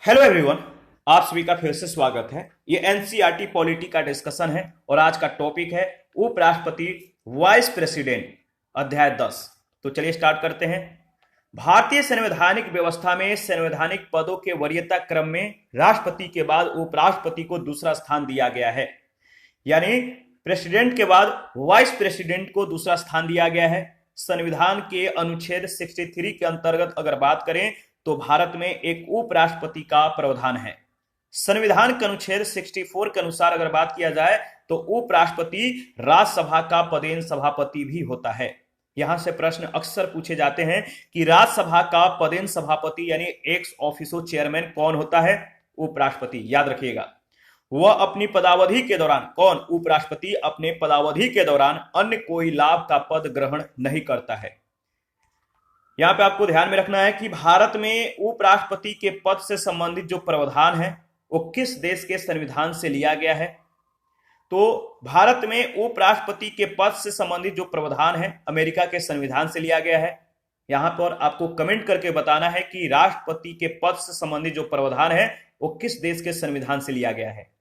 Hello everyone. आप सभी का फिर से स्वागत है। ये एनसीईआरटी पॉलिटी का डिस्कशन है और आज का टॉपिक है उपराष्ट्रपति वाइस प्रेसिडेंट अध्याय 10। तो चलिए स्टार्ट करते हैं। भारतीय संवैधानिक व्यवस्था में संवैधानिक पदों के वरीयता क्रम में राष्ट्रपति के बाद उपराष्ट्रपति को दूसरा स्थान दिया गया है। यानी प्रेसिडेंट के बाद वाइस प्रेसिडेंट को दूसरा स्थान दिया गया है। संविधान के अनुच्छेद 63 के अंतर्गत अगर बात करें तो भारत में एक उपराष्ट्रपति का प्रावधान है। संविधान के अनुच्छेद 64 के अनुसार अगर बात किया जाए तो उपराष्ट्रपति राज्यसभा का पदेन सभापति भी होता है। यहां से प्रश्न अक्सर पूछे जाते हैं कि राज्यसभा का पदेन सभापति यानी एक्स ऑफिसो चेयरमैन कौन होता है? उपराष्ट्रपति। याद रखिएगा, वह अपनी पदावधि के दौरान उपराष्ट्रपति अपने पदावधि के दौरान अन्य कोई लाभ का पद ग्रहण नहीं करता है। यहां पे आपको ध्यान में रखना है कि भारत में उपराष्ट्रपति के पद से संबंधित जो प्रावधान है वो किस देश के संविधान से लिया गया है। तो भारत में उपराष्ट्रपति के पद से संबंधित जो प्रावधान है अमेरिका के संविधान से लिया गया है। यहां पर आपको कमेंट करके बताना है कि राष्ट्रपति के पद से संबंधित जो प्रावधान है वो किस देश के संविधान से लिया गया है।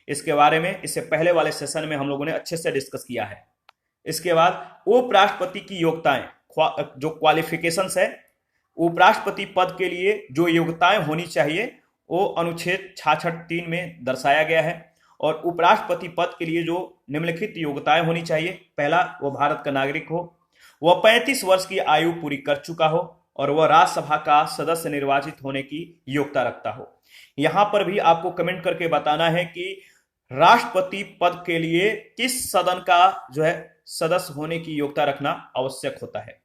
इसके बारे में इससे पहले वाले सेशन में हम लोगों ने अच्छे से डिस्कस किया है। इसके बाद उपराष्ट्रपति की योग्यताएं, जो क्वालिफिकेशंस है, उपराष्ट्रपति पद के लिए जो योग्यताएं होनी चाहिए वो अनुच्छेद 66(3) में दर्शाया गया है। और उपराष्ट्रपति पद के लिए जो निम्नलिखित योग्यताएं होनी चाहिए, पहला, वो भारत का नागरिक हो, वह 35 वर्ष की आयु पूरी कर चुका हो और वह राज्यसभा का सदस्य निर्वाचित होने की योग्यता रखता हो। यहां पर भी आपको कमेंट करके बताना है कि राष्ट्रपति पद के लिए किस सदन का जो है सदस्य होने की योग्यता रखना आवश्यक होता है।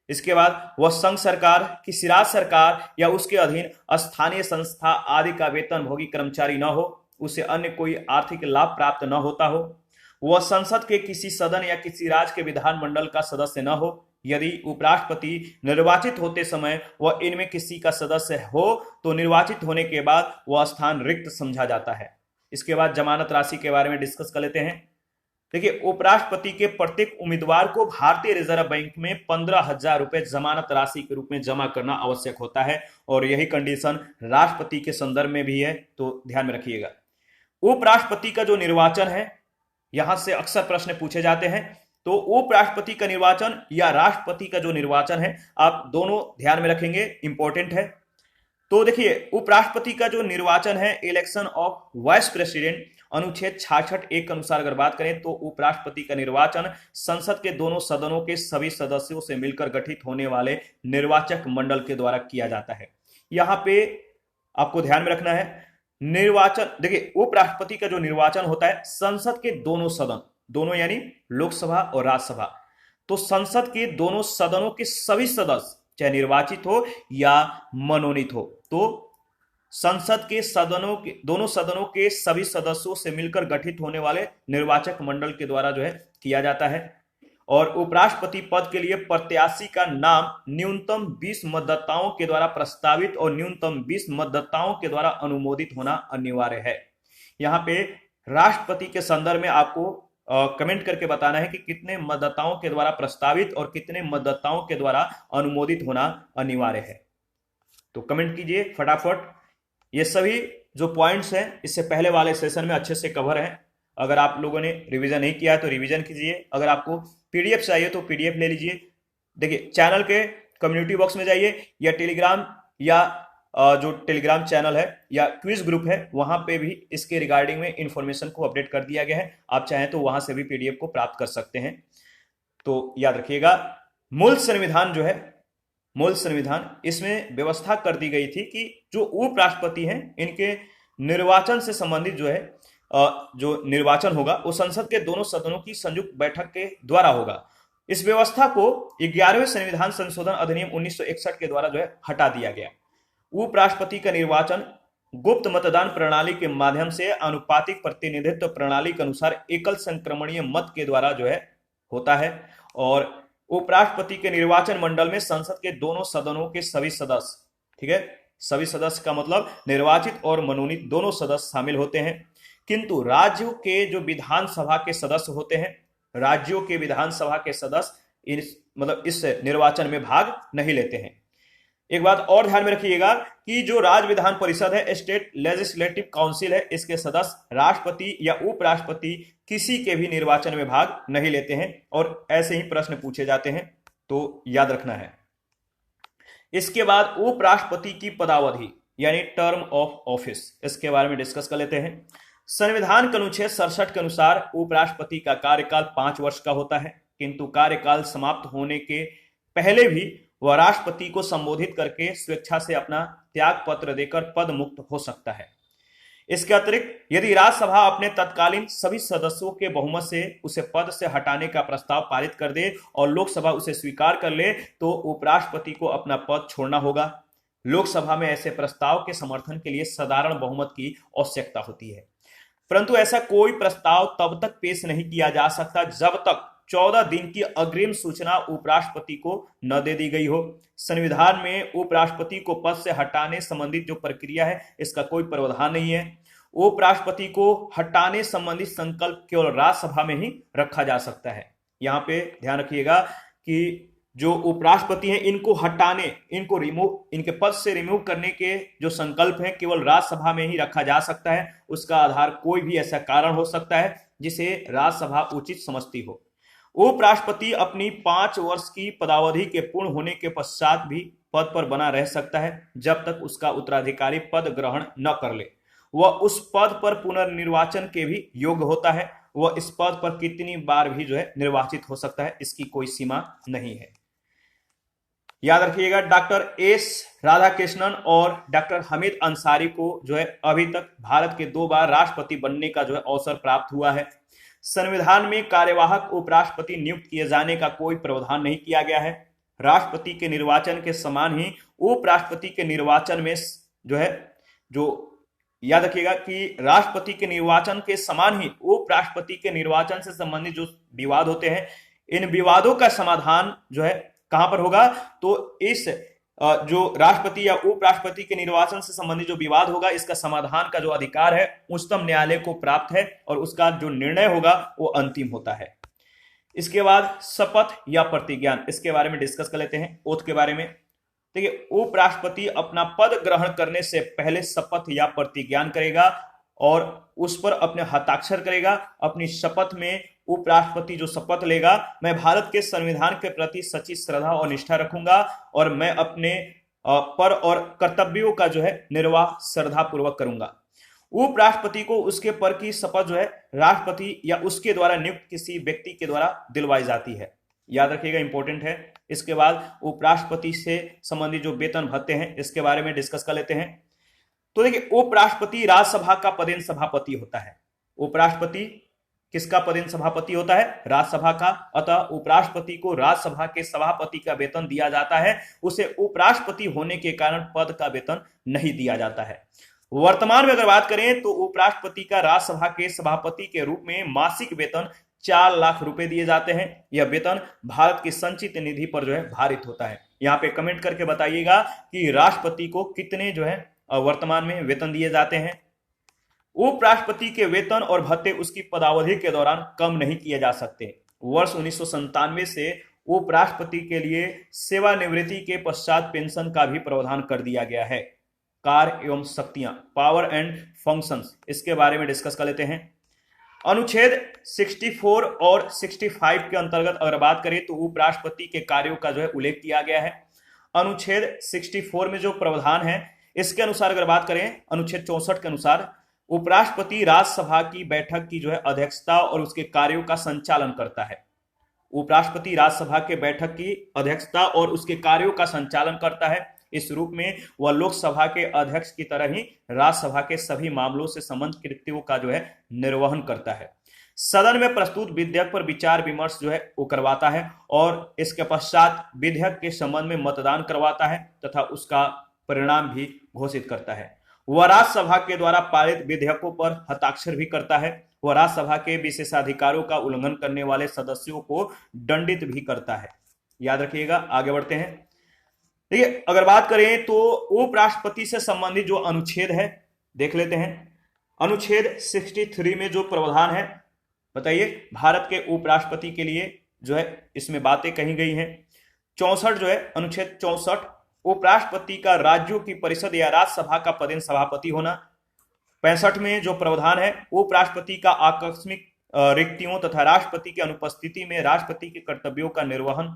इसके बाद वह संघ सरकार, किसी राज्य सरकार या उसके अधीन स्थानीय संस्था आदि का वेतन भोगी कर्मचारी न हो, उसे अन्य कोई आर्थिक लाभ प्राप्त न होता हो, वह संसद के किसी सदन या किसी राज्य के विधानमंडल का सदस्य न हो। यदि उपराष्ट्रपति निर्वाचित होते समय वह इनमें किसी का सदस्य हो तो निर्वाचित होने के बाद वह स्थान रिक्त समझा जाता है। इसके बाद जमानत राशि के बारे में डिस्कस कर लेते हैं। देखिए, उपराष्ट्रपति के प्रत्येक उम्मीदवार को भारतीय रिजर्व बैंक में 15,000 रुपए जमानत राशि के रूप में जमा करना आवश्यक होता है और यही कंडीशन राष्ट्रपति के संदर्भ में भी है, तो ध्यान में रखिएगा। उपराष्ट्रपति का जो निर्वाचन है, यहां से अक्सर प्रश्न पूछे जाते हैं। तो उपराष्ट्रपति का निर्वाचन या राष्ट्रपति का जो निर्वाचन है, आप दोनों ध्यान में रखेंगे, इंपॉर्टेंट है। तो देखिए, उपराष्ट्रपति का जो निर्वाचन है, इलेक्शन ऑफ वाइस प्रेसिडेंट, अनुच्छेद 66(1) के अनुसार अगर बात करें तो उपराष्ट्रपति का निर्वाचन संसद के दोनों सदनों के सभी सदस्यों से मिलकर गठित होने वाले निर्वाचक मंडल के द्वारा किया जाता है। यहां पे आपको ध्यान में रखना है, निर्वाचन, देखिए, उपराष्ट्रपति का जो निर्वाचन होता है संसद के दोनों सदन, दोनों यानी लोकसभा और राज्यसभा, तो संसद के दोनों सदनों के सभी सदस्य चाहे निर्वाचित हो या मनोनीत हो, तो संसद के सदनों के दोनों सदनों के सभी सदस्यों से मिलकर गठित होने वाले निर्वाचक मंडल के द्वारा जो है किया जाता है। और उपराष्ट्रपति पद के लिए प्रत्याशी का नाम न्यूनतम 20 मतदाताओं के द्वारा प्रस्तावित और न्यूनतम 20 मतदाताओं के द्वारा अनुमोदित होना अनिवार्य है। यहाँ पे राष्ट्रपति के संदर्भ में आपको कमेंट करके बताना है कि कितने मतदाताओं के द्वारा प्रस्तावित और कितने मतदाताओं के द्वारा अनुमोदित होना अनिवार्य है। तो कमेंट कीजिए फटाफट। ये सभी जो पॉइंट्स हैं इससे पहले वाले सेशन में अच्छे से कवर हैं। अगर आप लोगों ने रिवीजन नहीं किया है तो रिवीजन कीजिए। अगर आपको पीडीएफ चाहिए तो पीडीएफ ले लीजिए। देखिए, चैनल के कम्युनिटी बॉक्स में जाइए या टेलीग्राम या जो टेलीग्राम चैनल है या क्विज ग्रुप है वहां पे भी इसके रिगार्डिंग में इंफॉर्मेशन को अपडेट कर दिया गया है। आप चाहें तो वहां से भी पीडीएफ को प्राप्त कर सकते हैं। तो याद रखिएगा, मूल संविधान जो है, मूल संविधान, इसमें व्यवस्था कर दी गई थी कि जो उपराष्ट्रपति हैं इनके निर्वाचन से संबंधित जो है जो निर्वाचन होगा वो संसद के दोनों सदनों की संयुक्त बैठक के द्वारा होगा। इस व्यवस्था को 11वें संविधान संशोधन अधिनियम 1961 के द्वारा जो है हटा दिया गया। उपराष्ट्रपति का निर्वाचन गुप्त मतदान प्रणाली के माध्यम से आनुपातिक प्रतिनिधित्व प्रणाली के अनुसार एकल संक्रमणीय मत के द्वारा जो है होता है। और उपराष्ट्रपति के निर्वाचन मंडल में संसद के दोनों सदनों के सभी सदस्य, ठीक है, सभी सदस्य का मतलब निर्वाचित और मनोनीत दोनों सदस्य शामिल होते हैं। किंतु राज्यों के जो विधानसभा के सदस्य होते हैं, राज्यों के विधानसभा के सदस्य इस निर्वाचन में भाग नहीं लेते हैं। एक बात और ध्यान में रखिएगा कि जो राज्य विधान परिषद है, स्टेट लेजिस्लेटिव काउंसिल है, इसके सदस्य राष्ट्रपति या उपराष्ट्रपति किसी के भी निर्वाचन में भाग नहीं लेते हैं और ऐसे ही प्रश्न पूछे जाते हैं, तो याद रखना है। इसके बाद उपराष्ट्रपति की पदावधि यानी टर्म ऑफ ऑफिस, इसके बारे में डिस्कस कर लेते हैं। संविधान के अनुच्छेद 67 के अनुसार उपराष्ट्रपति का कार्यकाल 5 वर्ष का होता है, किंतु कार्यकाल समाप्त होने के पहले भी वह राष्ट्रपति को संबोधित करके स्वेच्छा से अपना त्याग पत्र देकर पद मुक्त हो सकता है। इसके अतिरिक्त यदि राज्यसभा अपने तत्कालीन सभी सदस्यों के बहुमत से उसे पद से हटाने का प्रस्ताव पारित कर दे और लोकसभा उसे स्वीकार कर ले तो उपराष्ट्रपति को अपना पद छोड़ना होगा। लोकसभा में ऐसे प्रस्ताव के समर्थन के लिए साधारण बहुमत की आवश्यकता होती है, परंतु ऐसा कोई प्रस्ताव तब तक पेश नहीं किया जा सकता जब तक 14 दिन की अग्रिम सूचना उपराष्ट्रपति को न दे दी गई हो। संविधान में उपराष्ट्रपति को पद से हटाने संबंधित जो प्रक्रिया है, इसका कोई प्रावधान नहीं है। उपराष्ट्रपति को हटाने संबंधित संकल्प केवल राज्यसभा में ही रखा जा सकता है। यहाँ पे ध्यान रखिएगा कि जो उपराष्ट्रपति हैं, इनको हटाने, इनको इनके पद से रिमूव करने के जो संकल्प हैं केवल राज्यसभा में ही रखा जा सकता है। उसका आधार कोई भी ऐसा कारण हो सकता है जिसे राज्यसभा उचित समझती हो। उपराष्ट्रपति अपनी 5 वर्ष की पदावधि के पूर्ण होने के पश्चात भी पद पर बना रह सकता है जब तक उसका उत्तराधिकारी पद ग्रहण न कर ले। वह उस पद पर पुनर्निर्वाचन के भी योग्य होता है। वह इस पद पर कितनी बार भी निर्वाचित हो सकता है, इसकी कोई सीमा नहीं है। याद रखिएगा, डॉक्टर एस राधाकृष्णन और डॉक्टर हमीद अंसारी को अभी तक भारत के 2 बार राष्ट्रपति बनने का अवसर प्राप्त हुआ है। संविधान में कार्यवाहक उपराष्ट्रपति नियुक्त किए जाने का कोई प्रावधान नहीं किया गया है। राष्ट्रपति के निर्वाचन के समान ही उपराष्ट्रपति के निर्वाचन में याद रखिएगा कि राष्ट्रपति के निर्वाचन के समान ही उपराष्ट्रपति के निर्वाचन से संबंधित जो विवाद होते हैं, इन विवादों का समाधान कहां पर होगा, तो इस जो राष्ट्रपति या उपराष्ट्रपति के निर्वाचन से संबंधित जो विवाद होगा, इसका समाधान का जो अधिकार है उच्चतम न्यायालय को प्राप्त है और उसका जो निर्णय होगा वो अंतिम होता है। इसके बाद शपथ या प्रतिज्ञान, इसके बारे में डिस्कस कर लेते हैं। ओथ के बारे में देखिए, उपराष्ट्रपति अपना पद ग्रहण करने से पहले शपथ या प्रतिज्ञान करेगा और उस पर अपने हस्ताक्षर करेगा। अपनी शपथ में उपराष्ट्रपति जो शपथ लेगा, मैं भारत के संविधान के प्रति सच्ची श्रद्धा और निष्ठा रखूंगा और मैं अपने पर और कर्तव्यों का निर्वाह श्रद्धा पूर्वक करूंगा। उपराष्ट्रपति को उसके पर की शपथ राष्ट्रपति या उसके द्वारा नियुक्त किसी व्यक्ति के द्वारा दिलवाई जाती है। याद रखिएगा, इंपॉर्टेंट है। इसके बाद उपराष्ट्रपति से संबंधित जो वेतन भत्ते हैं, इसके बारे में डिस्कस कर लेते हैं। तो देखिए, उपराष्ट्रपति राज्यसभा का पदेन सभापति होता है। उपराष्ट्रपति किसका पदेन सभापति होता है? राज्यसभा का। अतः उपराष्ट्रपति को राज्यसभा के सभापति का वेतन दिया जाता है, उसे उपराष्ट्रपति होने के कारण पद का वेतन नहीं दिया जाता है। वर्तमान में अगर बात करें तो उपराष्ट्रपति का राज्यसभा के सभापति के रूप में मासिक वेतन 4 लाख रुपए दिए जाते हैं। यह वेतन भारत की संचित निधि पर भारित होता है। यहाँ पे कमेंट करके बताइएगा कि राष्ट्रपति को कितने वर्तमान में वेतन दिए जाते हैं। उपराष्ट्रपति के वेतन और भत्ते उसकी पदावधि के दौरान कम नहीं किए जा सकते। वर्ष 1997 से उपराष्ट्रपति के लिए सेवानिवृत्ति के पश्चात पेंशन का भी प्रावधान कर दिया गया है। कार्य एवं शक्तियां, पावर एंड फंक्शंस, इसके बारे में डिस्कस कर लेते हैं। अनुच्छेद 64 और 65 के अंतर्गत अगर बात करें तो उपराष्ट्रपति के कार्यों का उल्लेख किया गया है। अनुच्छेद 64 में जो प्रावधान है, इसके अनुसार अगर बात करें, अनुच्छेद 64 के अनुसार उपराष्ट्रपति राज्यसभा की बैठक की अध्यक्षता और उसके कार्यों का संचालन करता है। उपराष्ट्रपति राज्यसभा के बैठक की अध्यक्षता और उसके कार्यों का संचालन करता है। इस रूप में वह लोकसभा के अध्यक्ष की तरह ही राज्यसभा के सभी मामलों से संबंधित कृत्यों का निर्वहन करता है। सदन में प्रस्तुत विधेयक पर विचार विमर्श वो करवाता है और इसके पश्चात विधेयक के संबंध में मतदान करवाता है तथा उसका परिणाम भी घोषित करता है। वह राज्यसभा के द्वारा पारित विधेयकों पर हस्ताक्षर भी करता है। वह राज्यसभा के विशेषाधिकारों का उल्लंघन करने वाले सदस्यों को दंडित भी करता है। याद रखिएगा। आगे बढ़ते हैं। देखिए, अगर बात करें तो उपराष्ट्रपति से संबंधित जो अनुच्छेद है देख लेते हैं। अनुच्छेद 63 में जो प्रावधान है, बताइए, भारत के उपराष्ट्रपति के लिए इसमें बातें कही गई हैं। 64 अनुच्छेद 64 उपराष्ट्रपति का राज्यों की परिषद या राज्यसभा का पदेन सभापति होना। 65 में जो प्रावधान है, उपराष्ट्रपति का आकस्मिक रिक्तियों तथा राष्ट्रपति की अनुपस्थिति में राष्ट्रपति के कर्तव्यों का निर्वहन।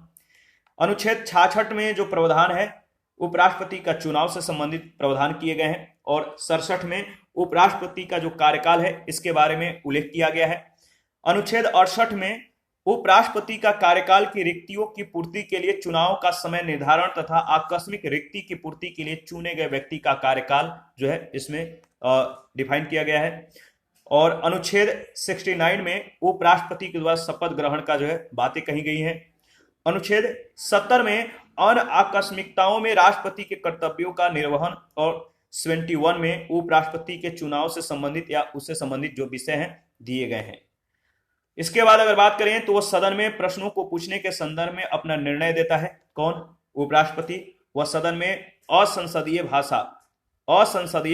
अनुच्छेद 66 में जो प्रावधान है, उपराष्ट्रपति का चुनाव से संबंधित प्रावधान किए गए हैं। और 67 में उपराष्ट्रपति का जो कार्यकाल है इसके बारे में उल्लेख किया गया है। अनुच्छेद 68 में उपराष्ट्रपति का कार्यकाल की रिक्तियों की पूर्ति के लिए चुनाव का समय निर्धारण तथा आकस्मिक रिक्ति की पूर्ति के लिए चुने गए व्यक्ति का कार्यकाल जो है इसमें डिफाइन किया गया है। और अनुच्छेद 69 में उपराष्ट्रपति के द्वारा शपथ ग्रहण का जो है बातें कही गई हैं। अनुच्छेद 70 में अन्य आकस्मिकताओं में राष्ट्रपति के कर्तव्यों का निर्वहन। और 71 में उपराष्ट्रपति के चुनाव से संबंधित या उससे संबंधित जो विषय हैं दिए गए हैं। इसके बाद अगर बात करें तो वह सदन में प्रश्नों को पूछने के संदर्भ में अपना निर्णय देता है। कौन? उपराष्ट्रपति। वह सदन में असंसदीय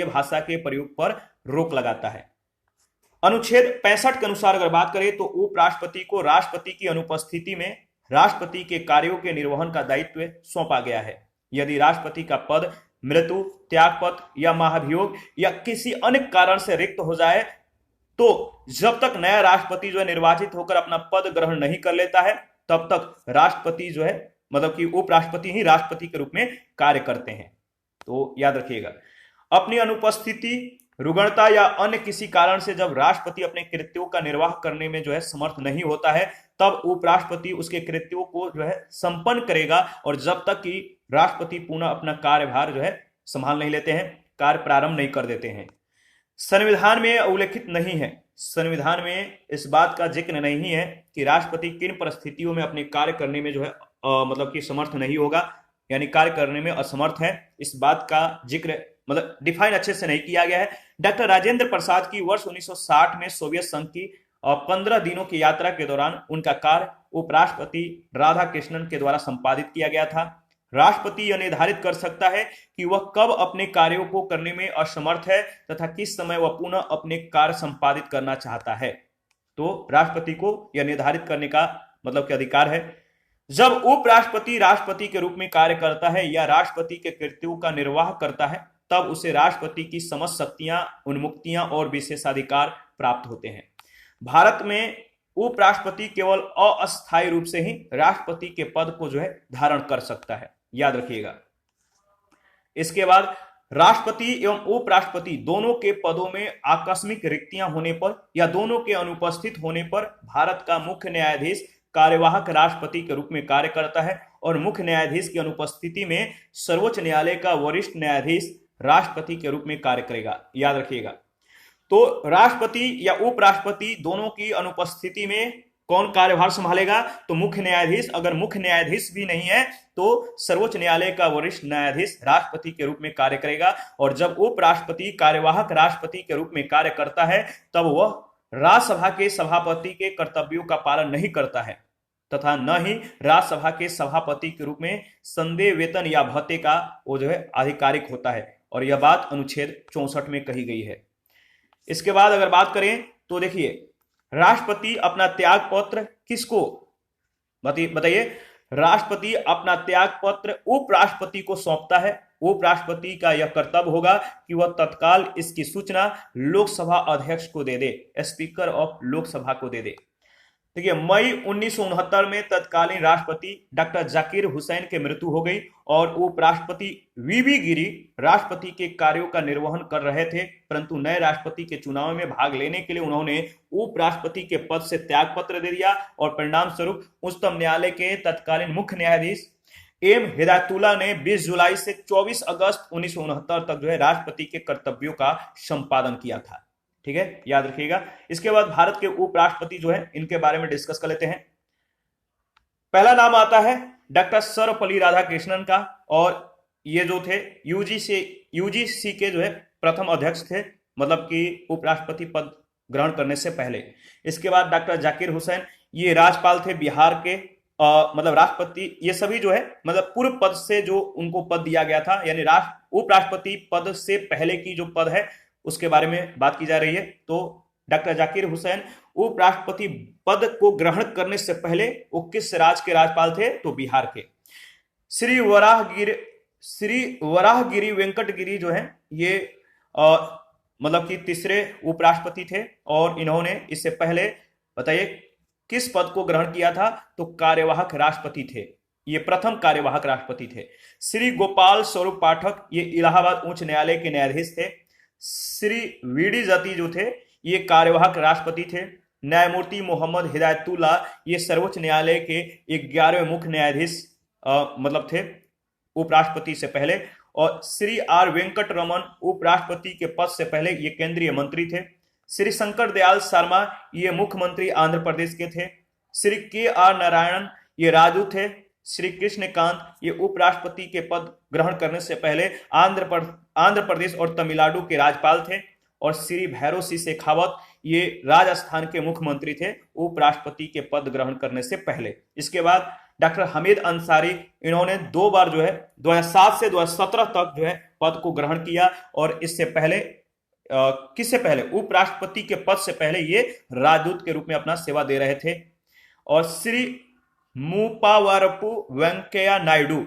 भाषा के प्रयोग पर रोक लगाता है। अनुच्छेद 65 के अनुसार अगर बात करें तो उपराष्ट्रपति को राष्ट्रपति की अनुपस्थिति में राष्ट्रपति के कार्यों के निर्वहन का दायित्व सौंपा गया है। यदि राष्ट्रपति का पद मृत्यु, त्यागपत्र या महाभियोग या किसी अन्य कारण से रिक्त हो जाए तो जब तक नया राष्ट्रपति जो है निर्वाचित होकर अपना पद ग्रहण नहीं कर लेता है तब तक राष्ट्रपति जो है मतलब कि उपराष्ट्रपति ही राष्ट्रपति के रूप में कार्य करते हैं। तो याद रखिएगा, अपनी अनुपस्थिति, रुग्णता या अन्य किसी कारण से जब राष्ट्रपति अपने कृत्यों का निर्वाह करने में जो है समर्थ नहीं होता है तब उपराष्ट्रपति उसके कृत्यों को जो है संपन्न करेगा। और जब तक कि राष्ट्रपति पुनः अपना कार्यभार जो है संभाल नहीं लेते हैं, कार्य प्रारंभ नहीं कर देते हैं। संविधान में उल्लेखित नहीं है, संविधान में इस बात का जिक्र नहीं है कि राष्ट्रपति किन परिस्थितियों में अपने कार्य करने में जो है मतलब कि समर्थ नहीं होगा, यानी कार्य करने में असमर्थ है। इस बात का जिक्र मतलब डिफाइन अच्छे से नहीं किया गया है। डॉक्टर राजेंद्र प्रसाद की वर्ष 1960 में सोवियत संघ की 15 दिनों की यात्रा के दौरान उनका कार्य उपराष्ट्रपति राधाकृष्णन के द्वारा संपादित किया गया था। राष्ट्रपति यह निर्धारित कर सकता है कि वह कब अपने कार्यों को करने में असमर्थ है तथा किस समय वह पुनः अपने कार्य संपादित करना चाहता है। तो राष्ट्रपति को यह निर्धारित करने का मतलब कि अधिकार है। जब उपराष्ट्रपति राष्ट्रपति के रूप में कार्य करता है या राष्ट्रपति के कृत्यों का निर्वाह करता है तब उसे राष्ट्रपति की समस्त शक्तियां, उन्मुक्तियां और विशेषाधिकार प्राप्त होते हैं। भारत में उपराष्ट्रपति केवल अस्थायी रूप से ही राष्ट्रपति के पद को जो है धारण कर सकता है, याद रखिएगा। इसके बाद राष्ट्रपति एवं उपराष्ट्रपति दोनों के पदों में आकस्मिक रिक्तियां होने पर या दोनों के अनुपस्थित होने पर भारत का मुख्य न्यायाधीश कार्यवाहक राष्ट्रपति के रूप में कार्य करता है और मुख्य न्यायाधीश की अनुपस्थिति में सर्वोच्च न्यायालय का वरिष्ठ न्यायाधीश राष्ट्रपति के रूप में कार्य करेगा, याद रखिएगा। तो राष्ट्रपति या उपराष्ट्रपति दोनों की अनुपस्थिति में कौन कार्यभार संभालेगा? तो मुख्य न्यायाधीश। अगर मुख्य न्यायाधीश भी नहीं है तो सर्वोच्च न्यायालय का वरिष्ठ न्यायाधीश राष्ट्रपति के रूप में कार्य करेगा। और जब उपराष्ट्रपति कार्यवाहक राष्ट्रपति के रूप में कार्य करता है तब वह राज्यसभा के सभापति के कर्तव्यों का पालन नहीं करता है तथा न ही राज्यसभा के सभापति के रूप में संदेह वेतन या भत्ते का वो जो है आधिकारिक होता है। और यह बात अनुच्छेद 64 में कही गई है। इसके बाद अगर बात करें तो देखिए, राष्ट्रपति अपना त्याग पत्र किसको बताइए? राष्ट्रपति अपना त्याग पत्र उपराष्ट्रपति को सौंपता है। उपराष्ट्रपति का यह कर्तव्य होगा कि वह तत्काल इसकी सूचना लोकसभा अध्यक्ष को दे दे, स्पीकर ऑफ लोकसभा को दे दे। देखिए, मई 1969 में तत्कालीन राष्ट्रपति डॉक्टर जाकिर हुसैन की मृत्यु हो गई और उपराष्ट्रपति वीवी गिरी राष्ट्रपति के कार्यों का निर्वहन कर रहे थे, परंतु नए राष्ट्रपति के चुनाव में भाग लेने के लिए उन्होंने उपराष्ट्रपति के पद से त्यागपत्र दे दिया और परिणाम स्वरूप उच्चतम न्यायालय के तत्कालीन मुख्य न्यायाधीश एम हिदायतुल्लाह ने 20 जुलाई से 24 अगस्त 1969 तक जो है राष्ट्रपति के कर्तव्यों का संपादन किया था। ठीक है, याद रखिएगा। इसके बाद भारत के उपराष्ट्रपति जो है इनके बारे में डिस्कस कर लेते हैं। पहला नाम आता है डॉक्टर सर्वपल्ली राधाकृष्णन का और ये जो थे यूजीसी के जो है प्रथम अध्यक्ष थे, मतलब कि उपराष्ट्रपति पद ग्रहण करने से पहले। इसके बाद डॉक्टर जाकिर हुसैन, ये राज्यपाल थे बिहार के, मतलब राष्ट्रपति, ये सभी जो है मतलब पूर्व पद से जो उनको पद दिया गया था, यानी उपराष्ट्रपति पद से पहले की जो पद है उसके बारे में बात की जा रही है। तो डॉक्टर जाकिर हुसैन उपराष्ट्रपति पद को ग्रहण करने से पहले वो किस राज्य के राज्यपाल थे? तो बिहार के। श्री श्री वराहगिरी वेंकटगिरी जो है ये मतलब कि तीसरे उपराष्ट्रपति थे और इन्होंने इससे पहले बताइए किस पद को ग्रहण किया था, तो कार्यवाहक राष्ट्रपति थे, ये प्रथम कार्यवाहक राष्ट्रपति थे। श्री गोपाल स्वरूप पाठक ये इलाहाबाद उच्च न्यायालय के न्यायाधीश थे। श्री वीडी जती जो थे ये कार्यवाहक राष्ट्रपति थे। न्यायमूर्ति मोहम्मद हिदायतुल्ला ये सर्वोच्च न्यायालय के 11वें मुख्य न्यायाधीश मतलब थे उपराष्ट्रपति से पहले। और श्री आर वेंकट रमन उपराष्ट्रपति के पद से पहले ये केंद्रीय मंत्री थे। श्री शंकर दयाल शर्मा ये मुख्यमंत्री आंध्र प्रदेश के थे। श्री के आर नारायणन ये राजू थे। श्री कृष्णकांत ये उपराष्ट्रपति के पद ग्रहण करने से पहले आंध्र प्रदेश और तमिलनाडु के राज्यपाल थे। और श्री भैरव सिंह शेखावत ये राजस्थान के मुख्यमंत्री थे उपराष्ट्रपति के पद ग्रहण करने से पहले। इसके बाद डॉक्टर हमीद अंसारी इन्होंने 2 बार जो है 2007 से 2017 तक जो है पद को ग्रहण किया। और इससे पहले किससे पहले उपराष्ट्रपति के पद से पहले ये राजदूत के रूप में अपना सेवा दे रहे थे। और श्री मुपावरपु वेंकैया नायडू,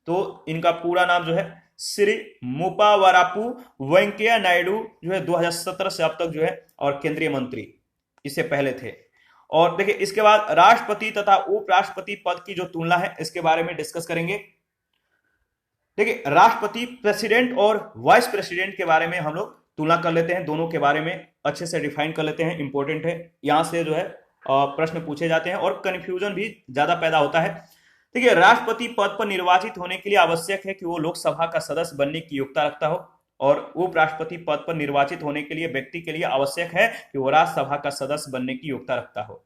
तो इनका पूरा नाम जो है श्री मुपावरपु वेंकैया नायडू जो है 2017 से अब तक जो है और केंद्रीय मंत्री इससे पहले थे। और देखिए इसके बाद राष्ट्रपति तथा उपराष्ट्रपति पद की जो तुलना है इसके बारे में डिस्कस करेंगे। देखिए राष्ट्रपति प्रेसिडेंट और वाइस प्रेसिडेंट के बारे में हम लोग तुलना कर लेते हैं, दोनों के बारे में अच्छे से डिफाइन कर लेते हैं, इंपॉर्टेंट है, यहां से जो है प्रश्न पूछे जाते हैं और कंफ्यूजन भी ज्यादा पैदा होता है। देखिए राष्ट्रपति पद पर निर्वाचित होने के लिए आवश्यक है कि वो लोकसभा का सदस्य बनने की योग्यता रखता हो और उपराष्ट्रपति पद पर निर्वाचित होने के लिए व्यक्ति के लिए आवश्यक है कि वो राज्यसभा का सदस्य बनने की योग्यता रखता हो।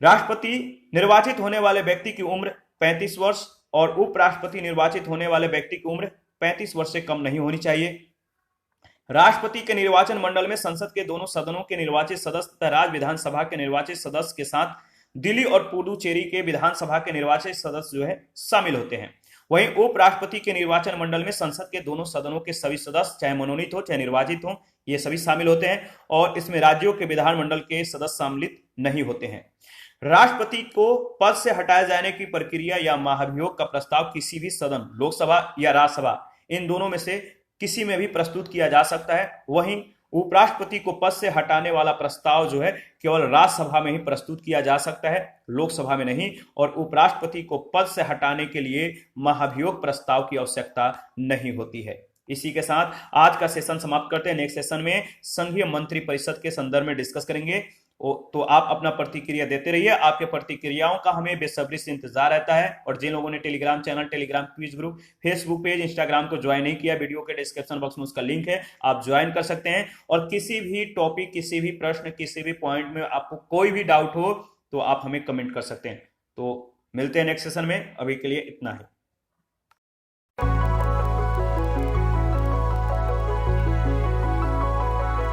राष्ट्रपति निर्वाचित होने वाले व्यक्ति की उम्र 35 वर्ष और उपराष्ट्रपति निर्वाचित होने वाले व्यक्ति की उम्र 35 वर्ष से कम नहीं होनी चाहिए। राष्ट्रपति के निर्वाचन मंडल में संसद के दोनों सदनों के निर्वाचित सदस्य तथा राज्य विधानसभा के निर्वाचित सदस्य के साथ दिल्ली और पुडुचेरी के विधानसभा के निर्वाचित सदस्य जो है शामिल होते हैं। वहीं उपराष्ट्रपति के निर्वाचन मंडल में संसद के दोनों सदनों के सभी सदस्य चाहे मनोनीत हो चाहे निर्वाचित हो ये सभी शामिल होते हैं और इसमें राज्यों के विधानमंडल के सदस्य सम्मिलित नहीं होते हैं। राष्ट्रपति को पद से हटाए जाने की प्रक्रिया या महाभियोग का प्रस्ताव किसी भी सदन लोकसभा या राज्यसभा इन दोनों में से किसी में भी प्रस्तुत किया जा सकता है। वहीं उपराष्ट्रपति को पद से हटाने वाला प्रस्ताव जो है केवल राज्यसभा में ही प्रस्तुत किया जा सकता है, लोकसभा में नहीं। और उपराष्ट्रपति को पद से हटाने के लिए महाभियोग प्रस्ताव की आवश्यकता नहीं होती है। इसी के साथ आज का सेशन समाप्त करते हैं। नेक्स्ट सेशन में संघीय मंत्री परिषद के संदर्भ में डिस्कस करेंगे। तो आप अपना प्रतिक्रिया देते रहिए, आपके प्रतिक्रियाओं का हमें बेसब्री से इंतजार रहता है। और जिन लोगों ने Telegram channel, Telegram quiz group, Facebook page, Instagram को ज्वाइन नहीं किया, वीडियो के डिस्क्रिप्शन बॉक्स में उसका लिंक है, आप ज्वाइन कर सकते हैं। और किसी भी टॉपिक, किसी भी प्रश्न, किसी भी पॉइंट में आपको कोई भी डाउट हो तो आप हमें कमेंट कर सकते हैं। तो मिलते हैं नेक्स्ट सेशन में, अभी के लिए इतना है।